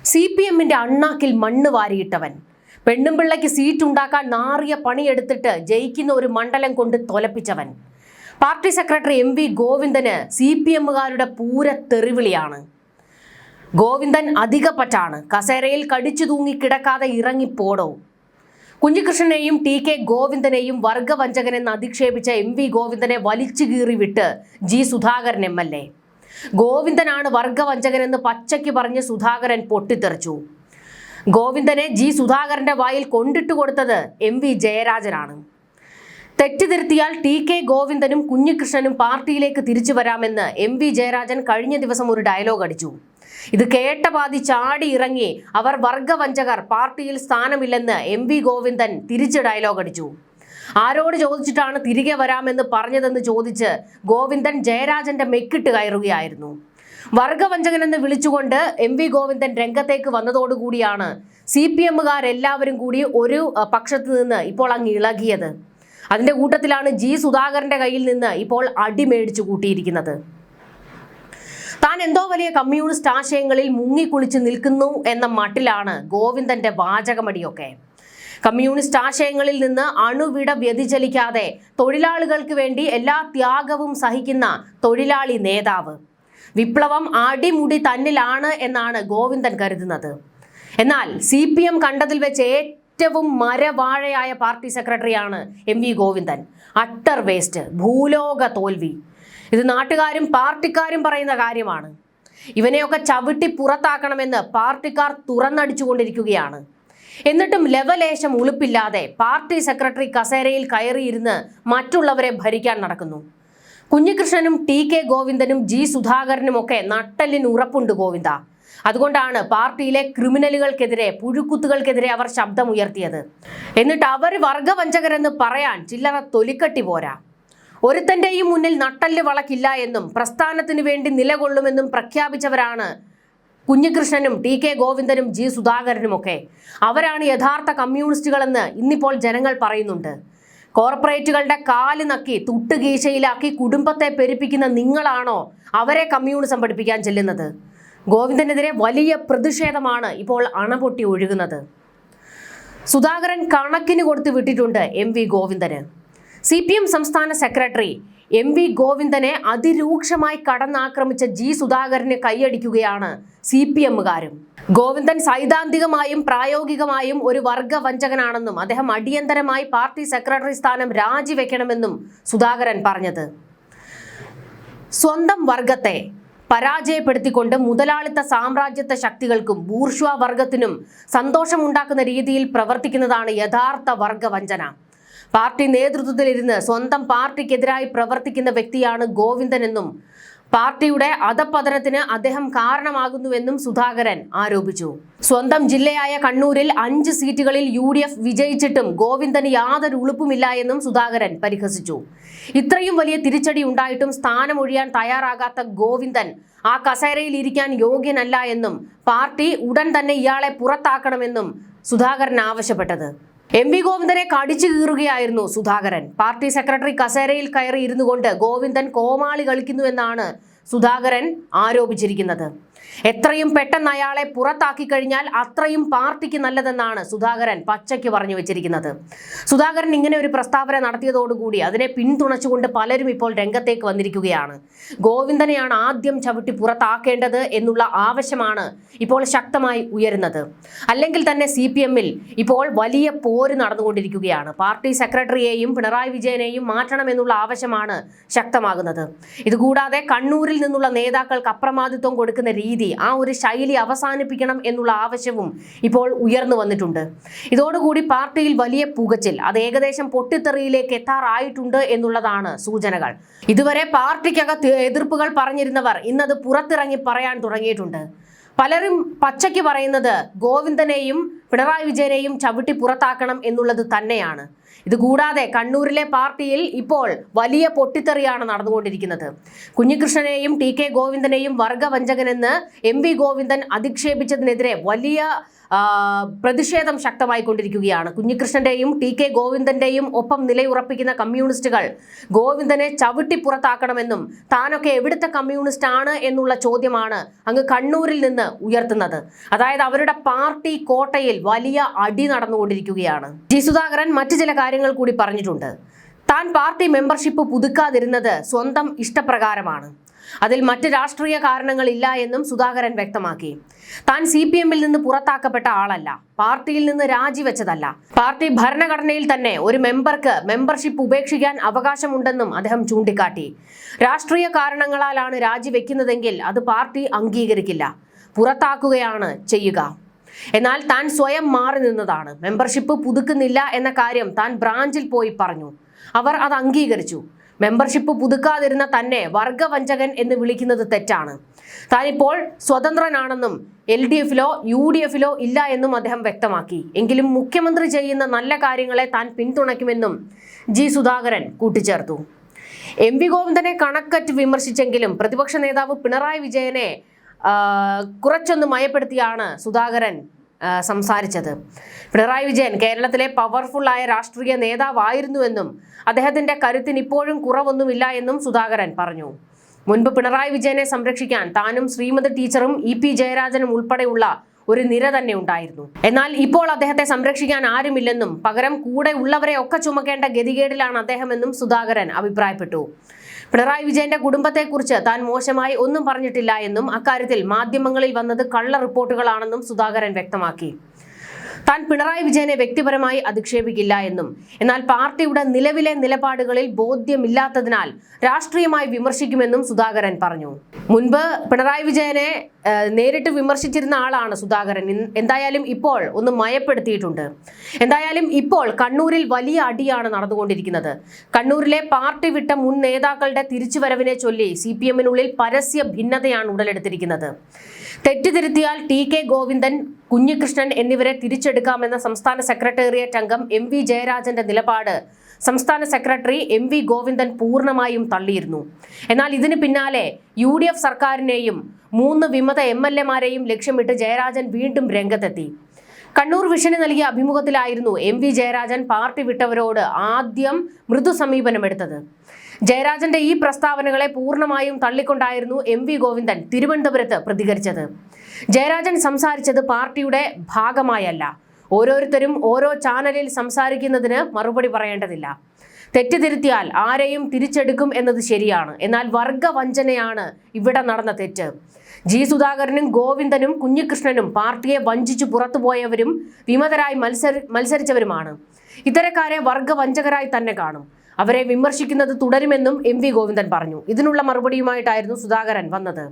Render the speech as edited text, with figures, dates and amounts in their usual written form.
CPM-ന്റെ അണ്ണാക്കിൽ മണ്ണ് വാരിയിട്ടവൻ, പെണ്ണുമ്പിള്ളയ്ക്ക് സീറ്റ് ഉണ്ടാക്കാൻ നാറിയ പണിയെടുത്തിട്ട് ജയിക്കുന്ന ഒരു മണ്ഡലം കൊണ്ട് തൊലപ്പിച്ചവൻ. പാർട്ടി സെക്രട്ടറി MV ഗോവിന്ദന് CPM-കാരുടെ പൂര തെറിവിളിയാണ്. ഗോവിന്ദൻ അധികപ്പറ്റാണ്, കസേരയിൽ കടിച്ചു തൂങ്ങി കിടക്കാതെ ഇറങ്ങിപ്പോടോ. കുഞ്ഞികൃഷ്ണനെയും TK ഗോവിന്ദനെയും വർഗവഞ്ചകനെന്ന് അധിക്ഷേപിച്ച MV ഗോവിന്ദനെ വലിച്ചു കീറി വിട്ട് G സുധാകരൻ MLA. ഗോവിന്ദനാണ് വർഗവഞ്ചകനെന്ന് പച്ചയ്ക്ക് പറഞ്ഞ് സുധാകരൻ പൊട്ടിത്തെറിച്ചു. ഗോവിന്ദനെ G സുധാകരന്റെ വായിൽ കൊണ്ടിട്ട് കൊടുത്തത് MV ജയരാജനാണ്. തെറ്റിതിരുത്തിയാൽ TK ഗോവിന്ദനും കുഞ്ഞികൃഷ്ണനും പാർട്ടിയിലേക്ക് തിരിച്ചു വരാമെന്ന് MV ജയരാജൻ കഴിഞ്ഞ ദിവസം ഒരു ഡയലോഗ് അടിച്ചു. ഇത് കേട്ട പാതി ചാടി ഇറങ്ങി അവർ വർഗവഞ്ചകർ, പാർട്ടിയിൽ സ്ഥാനമില്ലെന്ന് MV ഗോവിന്ദൻ തിരിച്ച് ഡയലോഗ് അടിച്ചു. ആരോട് ചോദിച്ചിട്ടാണ് തിരികെ വരാമെന്ന് പറഞ്ഞതെന്ന് ചോദിച്ച് ഗോവിന്ദൻ ജയരാജന്റെ മെക്കിട്ട് കയറുകയായിരുന്നു. വർഗവഞ്ചകനെന്ന് വിളിച്ചുകൊണ്ട് MV ഗോവിന്ദൻ രംഗത്തേക്ക് വന്നതോടുകൂടിയാണ് CPM-കാരെല്ലാവരും കൂടി ഒരു പക്ഷത്ത് നിന്ന് ഇപ്പോൾ അങ്ങ് ഇളകിയത്. അതിന്റെ കൂട്ടത്തിലാണ് G സുധാകരന്റെ കയ്യിൽ നിന്ന് ഇപ്പോൾ അടി മേടിച്ചു കൂട്ടിയിരിക്കുന്നത്. താൻ എന്തോ വലിയ കമ്മ്യൂണിസ്റ്റ് ആശയങ്ങളിൽ മുങ്ങിക്കുളിച്ച് നിൽക്കുന്നു എന്ന മട്ടിലാണ് ഗോവിന്ദന്റെ വാചകമടിയൊക്കെ. കമ്മ്യൂണിസ്റ്റ് ആശയങ്ങളിൽ നിന്ന് അണുവിട വ്യതിചലിക്കാതെ തൊഴിലാളികൾക്ക് വേണ്ടി എല്ലാ ത്യാഗവും സഹിക്കുന്ന തൊഴിലാളി നേതാവ്. വിപ്ലവം അടിമുടി തന്നിലാണ് എന്നാണ് ഗോവിന്ദൻ കരുതുന്നത്. എന്നാൽ CPM കണ്ടതിൽ വെച്ച് ഏറ്റവും മരവാഴയായ പാർട്ടി സെക്രട്ടറിയാണ് MV ഗോവിന്ദൻ. അട്ടർ വേസ്റ്റ്, ഭൂലോക തോൽവി. ഇത് നാട്ടുകാരും പാർട്ടിക്കാരും പറയുന്ന കാര്യമാണ്. ഇവനെയൊക്കെ ചവിട്ടി പുറത്താക്കണമെന്ന് പാർട്ടിക്കാർ തുറന്നടിച്ചുകൊണ്ടിരിക്കുകയാണ്. എന്നിട്ടും ലവലേശം ഉളുപ്പില്ലാതെ പാർട്ടി സെക്രട്ടറി കസേരയിൽ കയറിയിരുന്ന് മറ്റുള്ളവരെ ഭരിക്കാൻ നടക്കുന്നു. കുഞ്ഞികൃഷ്ണനും TK ഗോവിന്ദനും G സുധാകരനുമൊക്കെ നട്ടലിന് ഉറപ്പുണ്ട് ഗോവിന്ദ. അതുകൊണ്ടാണ് പാർട്ടിയിലെ ക്രിമിനലുകൾക്കെതിരെ, പുഴുക്കുത്തുകൾക്കെതിരെ അവർ ശബ്ദമുയർത്തിയത്. എന്നിട്ട് അവർ വർഗവഞ്ചകരെന്ന് പറയാൻ ചില്ലറ തൊലിക്കട്ടി പോരാ. ഒരുത്തന്റെയും മുന്നിൽ നട്ടല് വളക്കില്ല എന്നും പ്രസ്ഥാനത്തിനു വേണ്ടി നിലകൊള്ളുമെന്നും പ്രഖ്യാപിച്ചവരാണ് കുഞ്ഞികൃഷ്ണനും TK ഗോവിന്ദനും G സുധാകരനുമൊക്കെ. അവരാണ് യഥാർത്ഥ കമ്മ്യൂണിസ്റ്റുകളെന്ന് ഇന്നിപ്പോൾ ജനങ്ങൾ പറയുന്നുണ്ട്. കോർപ്പറേറ്റുകളുടെ കാല് നക്കി തുട്ടുകീശയിലാക്കി കുടുംബത്തെ പെരുപ്പിക്കുന്ന നിങ്ങളാണോ അവരെ കമ്മ്യൂണിസം പഠിപ്പിക്കാൻ ചെല്ലുന്നത്? ഗോവിന്ദനെതിരെ വലിയ പ്രതിഷേധമാണ് ഇപ്പോൾ അണപൊട്ടി ഒഴുകുന്നത്. സുധാകരൻ കണക്കിന് കൊടുത്ത് വിട്ടിട്ടുണ്ട് MV ഗോവിന്ദന്. CPM സംസ്ഥാന സെക്രട്ടറി MV ഗോവിന്ദനെ അതിരൂക്ഷമായി കടന്നാക്രമിച്ച G സുധാകരന് കൈയടിക്കുകയാണ് CPM-കാരും. ഗോവിന്ദൻ സൈദ്ധാന്തികമായും പ്രായോഗികമായും ഒരു വർഗവഞ്ചകനാണെന്നും അദ്ദേഹം അടിയന്തരമായി പാർട്ടി സെക്രട്ടറി സ്ഥാനം രാജിവെക്കണമെന്നും സുധാകരൻ പറഞ്ഞത്. സ്വന്തം വർഗത്തെ പരാജയപ്പെടുത്തിക്കൊണ്ട് മുതലാളിത്ത സാമ്രാജ്യത്വ ശക്തികൾക്കും ബൂർഷ്വാ വർഗത്തിനും സന്തോഷമുണ്ടാക്കുന്ന രീതിയിൽ പ്രവർത്തിക്കുന്നതാണ് യഥാർത്ഥ വർഗവഞ്ചന. പാർട്ടി നേതൃത്വത്തിലിരുന്ന് സ്വന്തം പാർട്ടിക്കെതിരായി പ്രവർത്തിക്കുന്ന വ്യക്തിയാണ് ഗോവിന്ദനെന്നും പാർട്ടിയുടെ അധപതനത്തിന് അദ്ദേഹം കാരണമാകുന്നുവെന്നും സുധാകരൻ ആരോപിച്ചു. സ്വന്തം ജില്ലയായ കണ്ണൂരിൽ 5 സീറ്റുകളിൽ UDF വിജയിച്ചിട്ടും ഗോവിന്ദന് യാതൊരു ഉളുപ്പുമില്ല എന്നും സുധാകരൻ പരിഹസിച്ചു. ഇത്രയും വലിയ തിരിച്ചടി ഉണ്ടായിട്ടും സ്ഥാനമൊഴിയാൻ തയ്യാറാകാത്ത ഗോവിന്ദൻ ആ കസേരയിൽ ഇരിക്കാൻ യോഗ്യനല്ല എന്നും പാർട്ടി ഉടൻ തന്നെ ഇയാളെ പുറത്താക്കണമെന്നും സുധാകരൻ ആവശ്യപ്പെട്ടത്. MV ഗോവിന്ദനെ കടിച്ചു കീറുകയായിരുന്നു സുധാകരൻ. പാർട്ടി സെക്രട്ടറി കസേരയിൽ കയറി ഇരുന്നു കൊണ്ട് ഗോവിന്ദൻ കോമാളി കളിക്കുന്നുവെന്നാണ് സുധാകരൻ ആരോപിച്ചിരിക്കുന്നത്. എത്രയും പെട്ടെന്ന് അയാളെ പുറത്താക്കി കഴിഞ്ഞാൽ അത്രയും പാർട്ടിക്ക് നല്ലതെന്നാണ് സുധാകരൻ പച്ചയ്ക്ക് പറഞ്ഞു വെച്ചിരിക്കുന്നത്. സുധാകരൻ ഇങ്ങനെ ഒരു പ്രസ്താവന നടത്തിയതോടുകൂടി അതിനെ പിന്തുണച്ചുകൊണ്ട് പലരും ഇപ്പോൾ രംഗത്തേക്ക് വന്നിരിക്കുകയാണ്. ഗോവിന്ദനെയാണ് ആദ്യം ചവിട്ടി പുറത്താക്കേണ്ടത് എന്നുള്ള ആവശ്യമാണ് ഇപ്പോൾ ശക്തമായി ഉയരുന്നത്. അല്ലെങ്കിൽ തന്നെ CPM-ൽ ഇപ്പോൾ വലിയ പോര് നടന്നുകൊണ്ടിരിക്കുകയാണ്. പാർട്ടി സെക്രട്ടറിയെയും പിണറായി വിജയനെയും മാറ്റണമെന്നുള്ള ആവശ്യമാണ് ശക്തമാകുന്നത്. ഇതുകൂടാതെ കണ്ണൂരിൽ നിന്നുള്ള നേതാക്കൾക്ക് അപ്രമാദിത്വം കൊടുക്കുന്ന രീതി, ആ ഒരു ശൈലി അവസാനിപ്പിക്കണം എന്നുള്ള ആവശ്യവും ഇപ്പോൾ ഉയർന്നു വന്നിട്ടുണ്ട്. ഇതോടുകൂടി പാർട്ടിയിൽ വലിയ പുകച്ചിൽ, അത് ഏകദേശം പൊട്ടിത്തെറിയിലേക്ക് എത്താറായിട്ടുണ്ട് എന്നുള്ളതാണ് സൂചനകൾ. ഇതുവരെ പാർട്ടിക്കകത്ത് എതിർപ്പുകൾ പറഞ്ഞിരുന്നവർ ഇന്നത് പുറത്തിറങ്ങി പറയാൻ തുടങ്ങിയിട്ടുണ്ട്. പലരും പച്ചയ്ക്ക് പറയുന്നത് ഗോവിന്ദനെയും പിണറായി വിജയനെയും ചവിട്ടി പുറത്താക്കണം എന്നുള്ളത് തന്നെയാണ്. ഇതുകൂടാതെ കണ്ണൂരിലെ പാർട്ടിയിൽ ഇപ്പോൾ വലിയ പൊട്ടിത്തെറിയാണ് നടന്നുകൊണ്ടിരിക്കുന്നത്. കുഞ്ഞികൃഷ്ണനെയും TK ഗോവിന്ദനെയും വർഗവഞ്ചകനെന്ന് MV ഗോവിന്ദൻ അധിക്ഷേപിച്ചതിനെതിരെ വലിയ പ്രതിഷേധം ശക്തമായിക്കൊണ്ടിരിക്കുകയാണ്. കുഞ്ഞികൃഷ്ണന്റെയും ടി.കെ. ഗോവിന്ദന്റെയും ഒപ്പം നിലയുറപ്പിക്കുന്ന കമ്മ്യൂണിസ്റ്റുകൾ ഗോവിന്ദനെ ചവിട്ടി പുറത്താക്കണമെന്നും താനൊക്കെ എവിടുത്തെ കമ്മ്യൂണിസ്റ്റ് ആണ് എന്നുള്ള ചോദ്യമാണ് അങ്ങ് കണ്ണൂരിൽ നിന്ന് ഉയർത്തുന്നത്. അതായത് അവരുടെ പാർട്ടി കോട്ടയിൽ വലിയ അടി നടന്നുകൊണ്ടിരിക്കുകയാണ്. ജി സുധാകരൻ മറ്റു ചില കാര്യങ്ങൾ കൂടി പറഞ്ഞിട്ടുണ്ട്. താൻ പാർട്ടി മെമ്പർഷിപ്പ് പുതുക്കാതിരുന്നത് സ്വന്തം ഇഷ്ടപ്രകാരമാണ്. അതിൽ മറ്റ് രാഷ്ട്രീയ കാരണങ്ങളില്ല എന്നും സുധാകരൻ വ്യക്തമാക്കി. താൻ CPM-ൽ നിന്ന് പുറത്താക്കപ്പെട്ട ആളല്ല, പാർട്ടിയിൽ നിന്ന് രാജിവെച്ചതല്ല. പാർട്ടി ഭരണഘടനയിൽ തന്നെ ഒരു മെമ്പർക്ക് മെമ്പർഷിപ്പ് ഉപേക്ഷിക്കാൻ അവകാശമുണ്ടെന്നും അദ്ദേഹം ചൂണ്ടിക്കാട്ടി. രാഷ്ട്രീയ കാരണങ്ങളാലാണ് രാജിവെക്കുന്നതെങ്കിൽ അത് പാർട്ടി അംഗീകരിക്കില്ല, പുറത്താക്കുകയാണ് ചെയ്യുക. എന്നാൽ താൻ സ്വയം മാറി നിന്നതാണ്. മെമ്പർഷിപ്പ് പുതുക്കുന്നില്ല എന്ന കാര്യം താൻ ബ്രാഞ്ചിൽ പോയി പറഞ്ഞു. അവർ അത് അംഗീകരിച്ചു. മെമ്പർഷിപ്പ് പുതുക്കാതിരുന്ന തന്നെ വർഗവഞ്ചകൻ എന്ന് വിളിക്കുന്നത് തെറ്റാണ്. താനിപ്പോൾ സ്വതന്ത്രനാണെന്നും LDF-ലോ UDF-ലോ ഇല്ല എന്നും അദ്ദേഹം വ്യക്തമാക്കി. എങ്കിലും മുഖ്യമന്ത്രി ചെയ്യുന്ന നല്ല കാര്യങ്ങളെ താൻ പിന്തുണയ്ക്കുമെന്നും ജി സുധാകരൻ കൂട്ടിച്ചേർത്തു. MV ഗോവിന്ദനെ കണക്കറ്റ് വിമർശിച്ചെങ്കിലും പ്രതിപക്ഷ നേതാവ് പിണറായി വിജയനെ കുറച്ചൊന്ന് മയപ്പെടുത്തിയാണ് സുധാകരൻ സംസാരിച്ചത്. പിണറായി വിജയൻ കേരളത്തിലെ പവർഫുള്ളായ രാഷ്ട്രീയ നേതാവായിരുന്നുവെന്നും അദ്ദേഹത്തിന്റെ കരുത്തിന് ഇപ്പോഴും കുറവൊന്നുമില്ല എന്നും സുധാകരൻ പറഞ്ഞു. മുൻപ് പിണറായി വിജയനെ സംരക്ഷിക്കാൻ താനും ശ്രീമതി ടീച്ചറും EP ജയരാജനും ഉൾപ്പെടെയുള്ള ഒരു നിര തന്നെ ഉണ്ടായിരുന്നു. എന്നാൽ ഇപ്പോൾ അദ്ദേഹത്തെ സംരക്ഷിക്കാൻ ആരുമില്ലെന്നും പകരം കൂടെ ഉള്ളവരെ ഒക്കെ ചുമക്കേണ്ട ഗതികേടിലാണ് അദ്ദേഹമെന്നും സുധാകരൻ അഭിപ്രായപ്പെട്ടു. പിണറായി വിജയന്റെ കുടുംബത്തെക്കുറിച്ച് താൻ മോശമായി ഒന്നും പറഞ്ഞിട്ടില്ല എന്നും അക്കാര്യത്തിൽ മാധ്യമങ്ങളിൽ വന്നത് കള്ള റിപ്പോർട്ടുകളാണെന്നും സുധാകരൻ വ്യക്തമാക്കി. താൻ പിണറായി വിജയനെ വ്യക്തിപരമായി അധിക്ഷേപിക്കില്ല എന്നും എന്നാൽ പാർട്ടിയുടെ നിലവിലെ നിലപാടുകളിൽ ബോധ്യമില്ലാത്തതിനാൽ രാഷ്ട്രീയമായി വിമർശിക്കുമെന്നും സുധാകരൻ പറഞ്ഞു. മുൻപ് പിണറായി വിജയനെ നേരിട്ട് വിമർശിച്ചിരുന്ന ആളാണ് സുധാകരൻ. എന്തായാലും ഇപ്പോൾ ഒന്ന് മയപ്പെടുത്തിയിട്ടുണ്ട്. എന്തായാലും ഇപ്പോൾ കണ്ണൂരിൽ വലിയ അടിയാണ് നടന്നുകൊണ്ടിരിക്കുന്നത്. കണ്ണൂരിലെ പാർട്ടി വിട്ട മുൻ നേതാക്കളുടെ തിരിച്ചുവരവിനെ ചൊല്ലി CPM-നുള്ളിൽ പരസ്യ ഭിന്നതയാണ് ഉടലെടുത്തിരിക്കുന്നത്. തെറ്റുതിരുത്തിയാൽ ടി.കെ. ഗോവിന്ദൻ, കുഞ്ഞികൃഷ്ണൻ എന്നിവരെ തിരിച്ചെടുക്കാമെന്ന സംസ്ഥാന സെക്രട്ടേറിയറ്റ് അംഗം MV ജയരാജന്റെ നിലപാട് സംസ്ഥാന സെക്രട്ടറി MV ഗോവിന്ദൻ പൂർണ്ണമായും തള്ളിയിരുന്നു. എന്നാൽ ഇതിന് പിന്നാലെ UDF സർക്കാരിനെയും 3 വിമത MLA-മാരെയും ലക്ഷ്യമിട്ട് ജയരാജൻ വീണ്ടും രംഗത്തെത്തി. കണ്ണൂർ വിഷന് നൽകിയ അഭിമുഖത്തിലായിരുന്നു MV ജയരാജൻ പാർട്ടി വിട്ടവരോട് ആദ്യം മൃദു സമീപനമെടുത്തത്. ജയരാജന്റെ ഈ പ്രസ്താവനകളെ പൂർണ്ണമായും തള്ളിക്കൊണ്ടായിരുന്നു MV ഗോവിന്ദൻ തിരുവനന്തപുരത്ത് പ്രതികരിച്ചത്. ജയരാജൻ സംസാരിച്ചത് പാർട്ടിയുടെ ഭാഗമായല്ല. ഓരോരുത്തരും ഓരോ ചാനലിൽ സംസാരിക്കുന്നതിന് മറുപടി പറയേണ്ടതില്ല. തെറ്റുതിരുത്തിയാൽ ആരെയും തിരിച്ചെടുക്കും എന്നത് ശരിയാണ്. എന്നാൽ വർഗവഞ്ചനയാണ് ഇവിടെ നടന്ന തെറ്റ്. ജി സുധാകരനും ഗോവിന്ദനും കുഞ്ഞികൃഷ്ണനും പാർട്ടിയെ വഞ്ചിച്ചു പുറത്തുപോയവരും വിമതരായി മത്സരിച്ചവരുമാണ്. ഇത്തരക്കാരെ വർഗവഞ്ചകരായി തന്നെ കാണും. അവരെ വിമർശിക്കുന്നത് തുടരുമെന്നും MV ഗോവിന്ദൻ പറഞ്ഞു. ഇതിനുള്ള മറുപടിയുമായിട്ടായിരുന്നു സുധാകരൻ വന്നത്.